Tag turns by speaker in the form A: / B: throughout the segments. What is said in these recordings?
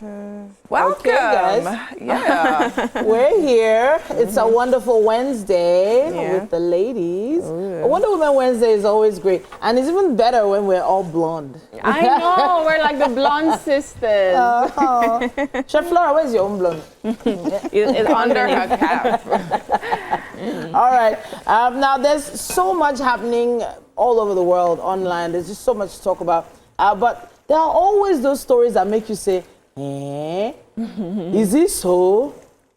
A: Welcome.
B: Okay, guys.
A: Yeah.
B: We're here. It's a wonderful Wednesday with the ladies. A Wonder Woman Wednesday is always great. And it's even better when we're all blonde.
C: I know. We're like the blonde sisters.
B: Chef Flora, where's your own blonde?
A: It's under her cap.
B: All right. Now, there's so much happening all over the world online. There's just so much to talk about. But there are always those stories that make you say, is this so?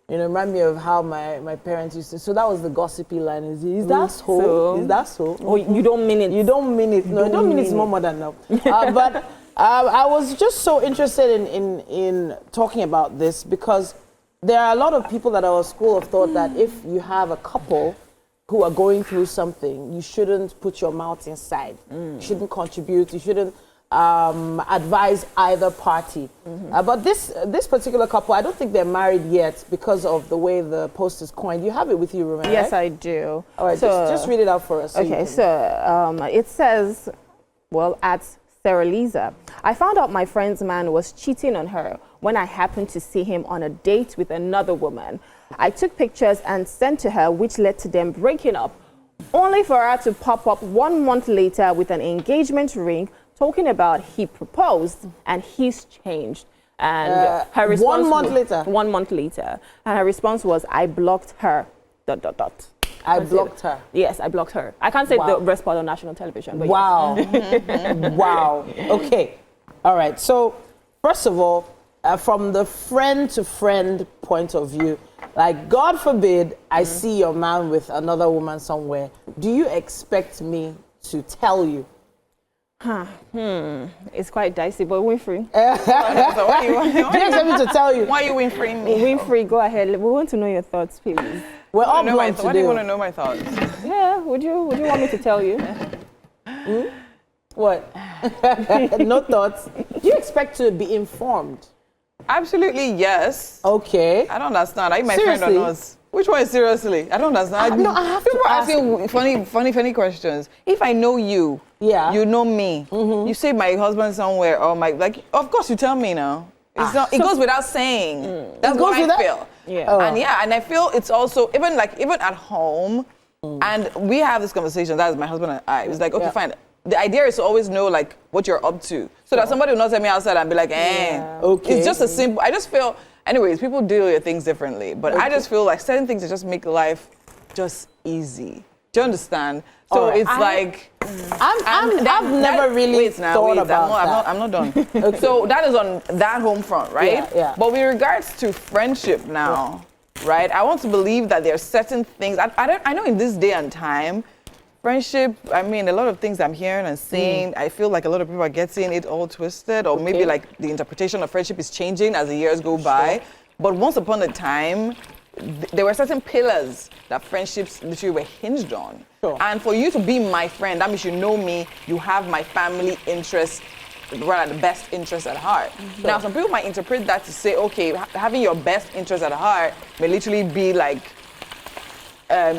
B: You know, remind me of how my parents used to. So that was the gossipy line. Is that so? Is that so?
C: Oh, you don't mean it.
B: You don't mean it. No, you don't mean it's more than now. But I was just so interested in talking about this because there are a lot of people that are a school of thought that if you have a couple who are going through something, you shouldn't put your mouth inside. You shouldn't contribute. You shouldn't advise either party. But this particular couple, I don't think they're married yet because of the way the post is coined. You have it with you, Rumen,
C: Yes,
B: right?
C: I do.
B: All right,
C: so,
B: just read it out for us.
C: Okay, so it says, well, at Sarah Lisa, I found out my friend's man was cheating on her when I happened to see him on a date with another woman. I took pictures and sent to her, which led to them breaking up, only for her to pop up 1 month later with an engagement ring talking about he proposed and he's changed. And her response
B: 1 month later?
C: 1 month later. And her response was, I blocked her, ...
B: I blocked her.
C: Yes, I blocked her. I can't say the rest part on national television. But
B: wow. Wow. Okay. All right. So, first of all, from the friend to friend point of view, like, God forbid I see your man with another woman somewhere. Do you expect me to tell you?
C: It's quite dicey, but Winfrey.
A: So what do you
B: Do you expect me to tell you?
A: Why are you Winfreying me?
C: Winfrey, go ahead. We want to know your thoughts, please.
B: We're all blonde
A: Why
B: today.
A: do you want to know my thoughts?
C: Yeah, would you want me to tell you?
B: What? No thoughts? Do you expect to be informed?
A: Absolutely, yes.
B: Okay.
A: I don't understand. Are you my
B: Seriously?
A: friend or not? Which one is seriously? I don't understand.
B: No, I have to
A: People
B: ask.
A: asking funny questions. If I know you, you know me. You say my husband somewhere or my of course you tell me now. It's not. It goes without saying. That's what I feel.
C: Yeah.
A: And I feel it's also even at home, and we have this conversation. That is my husband and I. It's like okay, fine. The idea is to always know like what you're up to, so that somebody will not tell me outside and be like,
B: Okay.
A: It's just a simple. I just feel. Anyways, people deal with things differently, but I just feel like certain things that just make life just easy. Do you understand? So it's like
B: I've never really thought about that.
A: I'm not done. Okay. So that is on that home front, right?
B: Yeah.
A: But with regards to friendship now, right? I want to believe that there are certain things. I know in this day and time, friendship, I mean, a lot of things I'm hearing and seeing, I feel like a lot of people are getting it all twisted, or maybe like the interpretation of friendship is changing as the years go by. But once upon a time, there were certain pillars that friendships literally were hinged on. And for you to be my friend, that means you know me, you have my family interests, rather the best interests at heart. Now, some people might interpret that to say, okay, having your best interests at heart may literally be like,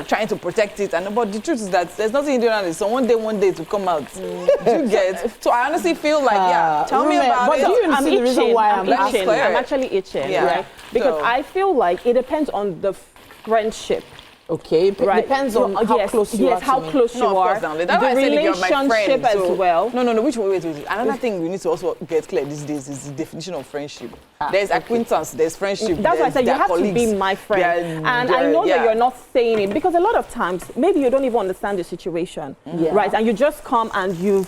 A: trying to protect it, but the truth is that there's nothing you do on it. So one day to come out. You get. So I honestly feel like, tell me about it.
B: But do you see the reason why I'm
C: itching? I'm actually itching, right? Because I feel like it depends on the friendship.
B: Okay, it depends on how close you are.
C: Yes, how close you are.
A: The
C: relationship as well.
A: No. Wait. Another thing we need to also get clear these days is the definition of friendship. There's acquaintance, there's friendship.
C: That's why I said you have to be my friend. And I know that you're not saying it because a lot of times maybe you don't even understand the situation, right? And you just come and you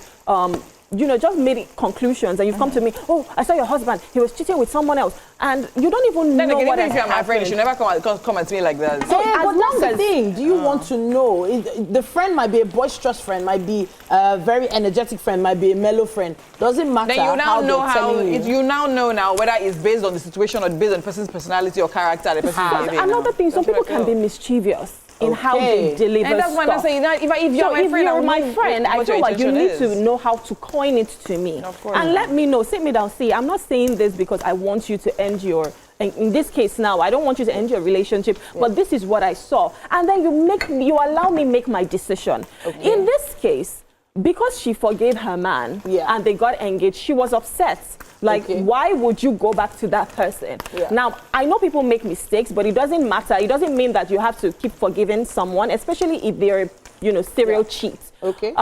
C: just made conclusions and you've come to me, oh, I saw your husband, he was cheating with someone else. And you don't even know what has happened. If you're my friend, you should never come at me like that.
B: So but that's the thing. Do you want to know? The friend might be a boisterous friend, might be a very energetic friend, might be a mellow friend. Doesn't matter.
A: Then you now know you now know whether it's based on the situation or based on the person's personality or character. The person's behavior.
C: Another thing, some people can be mischievous in how they deliver stuff.
A: And that's why I'm saying that if you're
C: my friend, I feel like you need to know how to coin it to me.
A: Of course.
C: And let me know, sit me down, see, I'm not saying this because I want you to end your, in this case now, I don't want you to end your relationship, but this is what I saw. And then you allow me make my decision. Okay. In this case, because she forgave her man
B: Yeah.
C: and they got engaged, she was upset. Like, why would you go back to that person?
B: Yeah.
C: Now, I know people make mistakes, but it doesn't matter. It doesn't mean that you have to keep forgiving someone, especially if they're, you know, serial cheats.
B: Okay.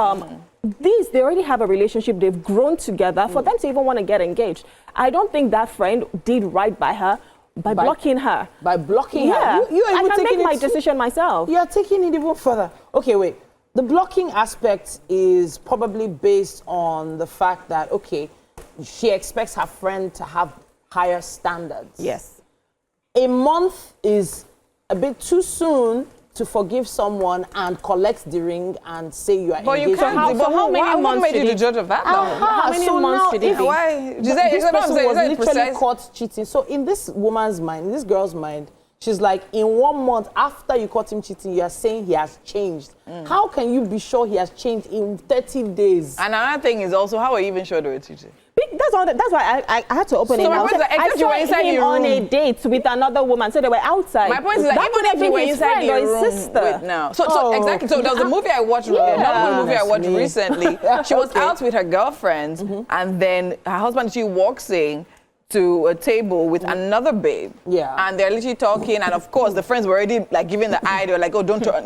C: They already have a relationship. They've grown together. For them to even want to get engaged, I don't think that friend did right by her by blocking her.
B: By blocking
C: Yeah.
B: her. You are
C: I
B: even
C: can
B: taking
C: make my
B: it
C: decision myself.
B: You are taking it even further. Okay, wait. The blocking aspect is probably based on the fact that, okay, she expects her friend to have higher standards.
C: Yes.
B: A month is a bit too soon to forgive someone and collect the ring and say you are
A: But you
B: engaged.
A: can't.
C: how many
A: What
C: months
A: made
C: did
A: you the
C: it-
A: judge of that? though?
C: How many months did it be?
A: Why?
B: This
A: Giselle,
B: person was literally
A: precise.
B: caught cheating. So in this woman's mind, in this girl's mind, she's like, in 1 month after you caught him cheating, you are saying he has changed. How can you be sure he has changed in 30 days?
A: And another thing is also, how are you even sure they were cheating?
C: That's why I had to open
A: So
C: it.
A: my
C: now.
A: point is that
C: I
A: except you were
C: saw
A: inside
C: him
A: your
C: on a
A: room.
C: date with another woman, so they were outside.
A: My point is that
C: That
A: even
C: could
A: if
C: have
A: you
C: been
A: were
C: his
A: inside
C: friend
A: your
C: or his
A: room
C: sister.
A: with now. So exactly. So there was a movie I watched, another movie I watched
B: Goodness me.
A: recently. She was out with her girlfriends, and then her husband, she walks in to a table with another babe.
B: Yeah.
A: And they're literally talking, and of course the friends were already like giving the eye. They were like, oh, don't turn.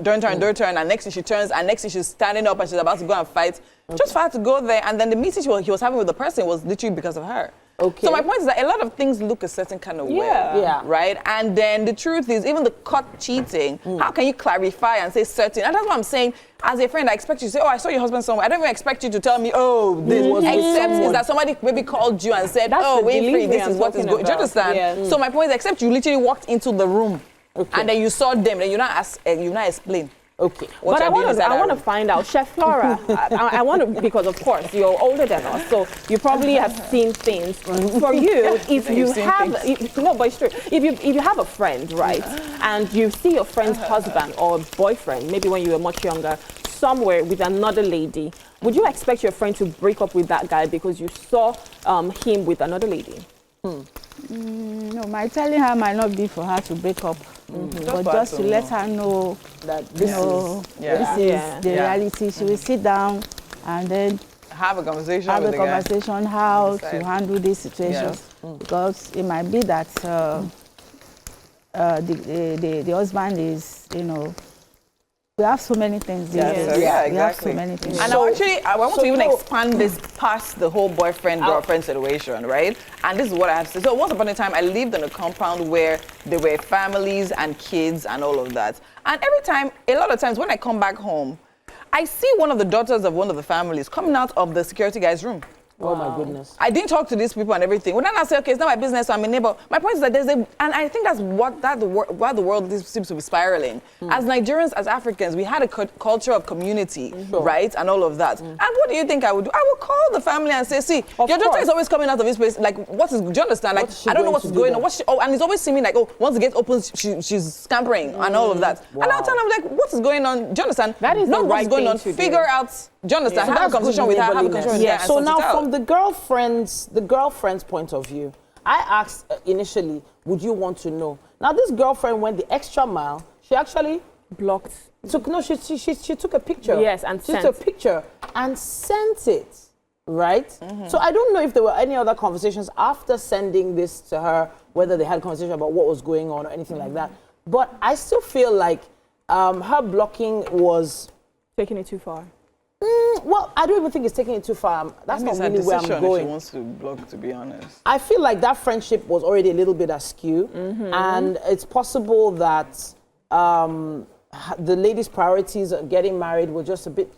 A: And next thing she turns, and next thing she's standing up and she's about to go and fight. Just for her to go there, and then the meeting he was having with the person was literally because of her.
B: Okay.
A: So my point is that a lot of things look a certain kind of way.
B: Yeah.
A: Right? And then the truth is, even the caught cheating, how can you clarify and say certain? And that's what I'm saying. As a friend, I expect you to say, oh, I saw your husband somewhere. I don't even expect you to tell me, oh, this.
B: was with
A: Except is
B: someone.
A: that somebody maybe called you and said,
C: That's
A: oh,
C: the
A: Winfrey,
C: delivery
A: this
C: I'm
A: is what is
C: talking
A: going. Do you
C: about.
A: understand?
C: Yeah.
A: So my point is, except you literally walked into the room and then you saw them, then you not explain.
B: Okay.
A: What
C: But I
A: you're doing
C: want
A: inside
C: to
A: that room.
C: find out, Chef Flora. I want to, because of course you're older than us, so you probably have seen things. For you, if you
A: You've seen
C: have no, but it's true. If you have a friend, right, and you see your friend's husband or boyfriend, maybe when you were much younger, somewhere with another lady, would you expect your friend to break up with that guy because you saw him with another lady?
D: No, my telling her might not be for her to break up, but
A: for
D: just
A: her
D: to
A: to
D: let
A: know
D: her know
B: That
D: you know,
A: Yeah.
D: this is the
A: Yeah.
D: reality. She will sit down and then
A: Have a conversation
D: have
A: with
D: a
A: the guy.
D: conversation how
A: Decide.
D: to handle this situation,
A: Yes.
D: because it might be that the husband is, you know, we have so many things these
A: Yeah,
D: days.
A: so, yeah,
D: We have
A: exactly.
D: so many things.
A: And I want to even expand this past the whole boyfriend-girlfriend situation, right? And this is what I have to say. So once upon a time, I lived in a compound where there were families and kids and all of that. And every time, a lot of times when I come back home, I see one of the daughters of one of the families coming out of the security guy's room.
B: Oh my goodness.
A: I didn't talk to these people and everything. Well, then I say, okay, it's not my business, so I'm a neighbor. My point is that and I think that's why the world seems to be spiraling. As Nigerians, as Africans, we had a culture of community, right, and all of that. And what do you think I would do? I would call the family and say, see, your daughter is always coming out of this place. Like, do you understand? Like,
B: What's she
A: I don't know
B: going
A: what's
B: to do
A: going
B: then?
A: on. And it's always seeming like, oh, once the gate opens, she's scampering and all of that. And I'll tell them, like, what is going on? Do you understand?
C: That is
A: not
C: the
A: what's
C: right
A: going
C: thing
A: on.
C: to do.
A: Figure out. Do you understand?
B: So
A: Have a
B: that's
A: conversation
B: good
A: with her. Have a
B: neighborliness.
A: conversation with her. and
B: So
A: sort it
B: now,
A: out.
B: from the girlfriend's point of view, I asked initially, would you want to know? Now, this girlfriend went the extra mile. She actually
C: Blocked.
B: she took a picture.
C: Yes, and
B: she
C: sent.
B: took a picture and sent it. Right? So I don't know if there were any other conversations after sending this to her, whether they had a conversation about what was going on or anything like that. But I still feel like her blocking was.
C: Taking it too far.
B: Well, I don't even think it's taking it too far. That's not really where I'm
A: If she
B: going.
A: wants to block, to be honest.
B: I feel like that friendship was already a little bit askew, and it's possible that the lady's priorities of getting married were just a bit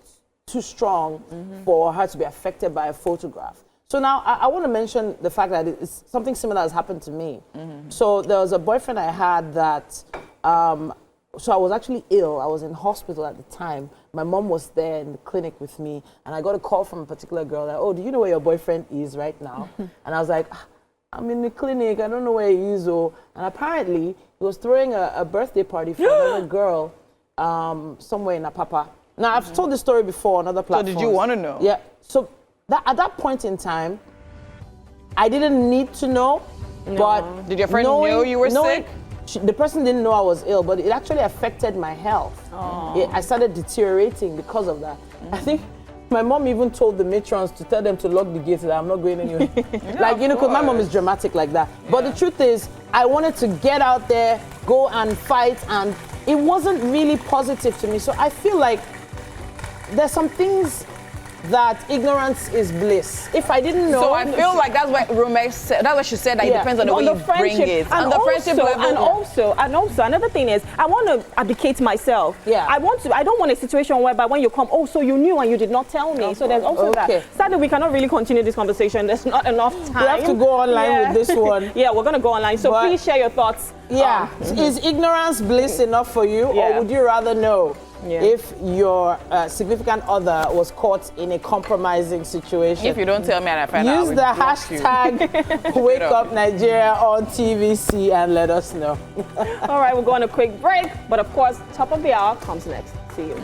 B: too strong for her to be affected by a photograph. So now I want to mention the fact that it's something similar has happened to me. So there was a boyfriend I had that. So I was actually ill. I was in hospital at the time. My mom was there in the clinic with me, and I got a call from a particular girl that, oh, do you know where your boyfriend is right now? And I was like, I'm in the clinic. I don't know where he is. And apparently, he was throwing a birthday party for another girl somewhere in Apapa. Now, I've told this story before on other platforms.
A: So did you want to know?
B: Yeah. So at that point in time, I didn't need to know, but
A: Did your friend know you were sick?
B: The person didn't know I was ill, but it actually affected my health. I started deteriorating because of that. I think My mom even told the matrons to tell them to lock the gates, that I'm not going anywhere. Like, you know, because my mom is dramatic like that. Yeah. But the truth is, I wanted to get out there, go and fight, and it wasn't really positive to me. So I feel like there's some things that ignorance is bliss. If I didn't know...
A: So I feel like that's what Rome said. That's what she said, that it depends on the way you bring it.
C: And
A: the friendship level.
C: And also, another thing is, I want to abdicate myself.
B: Yeah.
C: I don't want a situation whereby when you come, oh, so you knew and you did not tell me. So there's also that. Sadly, we cannot really continue this conversation. There's not enough time.
B: We have to go online with this one.
C: Yeah, we're going to go online. So please share your thoughts.
B: Yeah. Is ignorance bliss enough for you? Or would you rather know? Yeah. If your significant other was caught in a compromising situation.
A: If you don't tell me and I find out,
B: use the hashtag Wake Up Nigeria on TVC and let us know.
C: All right, we're going on a quick break, but of course, top of the hour comes next. See you.